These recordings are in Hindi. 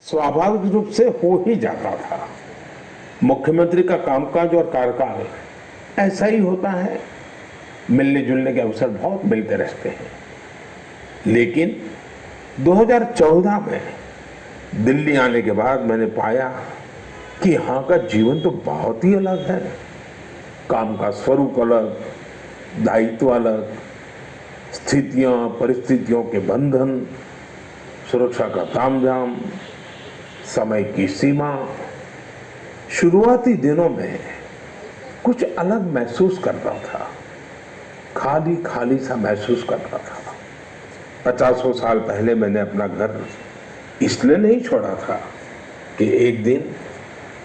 स्वाभाविक रूप से हो ही जाता था। मुख्यमंत्री का कामकाज और कार्यकाल ऐसा ही होता है, मिलने जुलने के अवसर बहुत मिलते रहते हैं। लेकिन 2014 में दिल्ली आने के बाद मैंने पाया कि यहाँ का जीवन तो बहुत ही अलग है। काम का स्वरूप अलग, दायित्व अलग, स्थितियां परिस्थितियों के बंधन, सुरक्षा का तामझाम, समय की सीमा। शुरुआती दिनों में कुछ अलग महसूस करता था, खाली खाली सा महसूस करता था। 50 साल पहले मैंने अपना घर इसलिए नहीं छोड़ा था कि एक दिन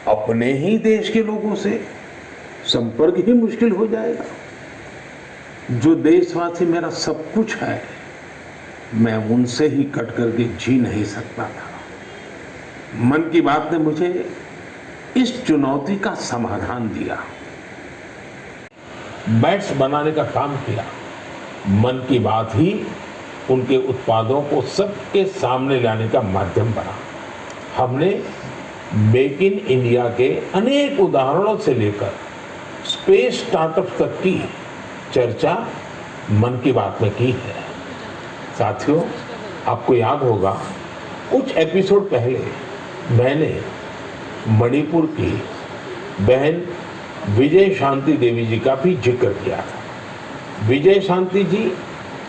अपने ही देश के लोगों से संपर्क ही मुश्किल हो जाएगा। जो देशवासी मेरा सब कुछ है, मैं उनसे ही कट करके जी नहीं सकता था। मन की बात ने मुझे इस चुनौती का समाधान दिया, बैट्स बनाने का काम किया। मन की बात ही उनके उत्पादों को सबके सामने लाने का माध्यम बना। हमने मेक इन इंडिया के अनेक उदाहरणों से लेकर स्पेस स्टार्टअप तक की चर्चा मन की बात में की है। साथियों, आपको याद होगा कुछ एपिसोड पहले मैंने मणिपुर की बहन विजय शांति देवी जी का भी जिक्र किया था। विजय शांति जी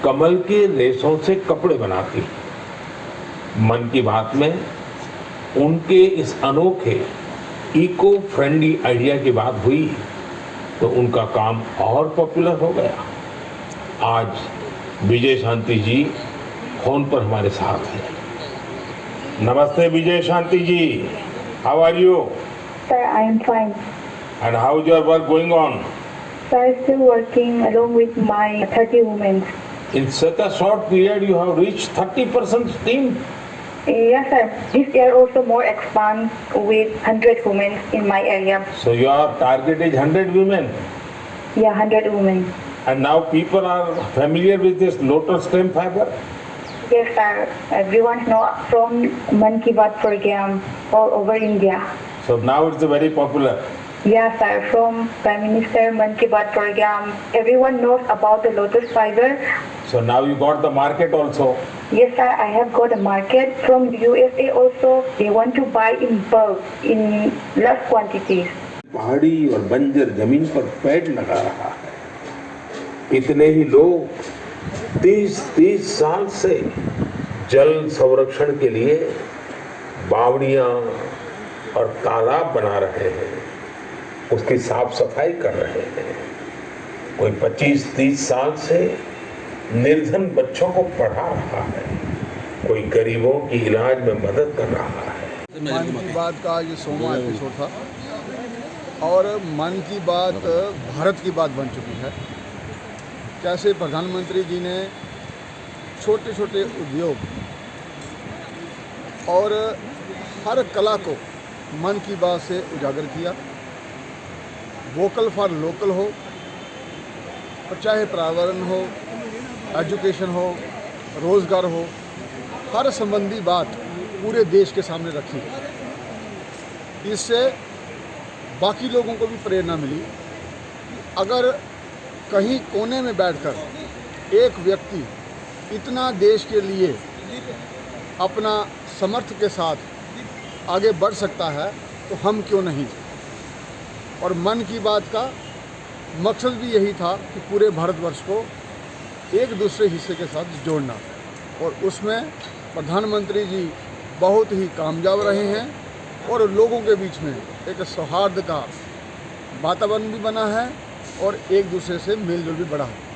कमल के रेशों से कपड़े बनाती हैं। मन की बात में उनके इस अनोखे इको फ्रेंडली आइडिया की बात हुई तो उनका काम और पॉपुलर हो गया। आज विजय शांति जी फोन पर हमारे साथ हैं। नमस्ते Vijay Shanti ji, how are you? Sir, I am fine. And how is your work going on? Sir, still working along with my 30 women. In such a short period, you have reached 30% team. Yes, sir. This year also more expand with 100 women in my area. So your target is 100 women. Yeah, 100 women. And now people are familiar with this lotus stem fiber. Yes, sir. Everyone know from Man Ki Baat program all over India. So now it's very popular. Yes, sir. From Prime Minister Man Ki Baat program, everyone knows about the lotus fiber. So now you got the market also. Yes, sir. I have got a market from USA also. They want to buy in bulk, in large quantities. पहाड़ी और बंजर जमीन पर पेड़ लगा रहा है। कितने ही लोग 30 साल से जल संरक्षण के लिए बावड़ियां और तालाब बना रहे हैं, उसकी साफ सफाई कर रहे हैं। कोई 25-30 साल से निर्धन बच्चों को पढ़ा रहा है, कोई गरीबों की इलाज में मदद कर रहा है। मन की बात का ये 100वां एपिसोड था और मन की बात भारत की बात बन चुकी है। कैसे प्रधानमंत्री जी ने छोटे छोटे उद्योग और हर कला को मन की बात से उजागर किया। वोकल फॉर लोकल हो, और चाहे पर्यावरण हो, एजुकेशन हो, रोज़गार हो, हर संबंधी बात पूरे देश के सामने रखी। इससे बाकी लोगों को भी प्रेरणा मिली। अगर कहीं कोने में बैठकर एक व्यक्ति इतना देश के लिए अपना समर्थ के साथ आगे बढ़ सकता है तो हम क्यों नहीं। और मन की बात का मकसद भी यही था कि पूरे भारतवर्ष को एक दूसरे हिस्से के साथ जोड़ना, और उसमें प्रधानमंत्री जी बहुत ही कामयाब रहे हैं और लोगों के बीच में एक सौहार्द का वातावरण भी बना है और एक दूसरे से मेल जोल भी बढ़ा है।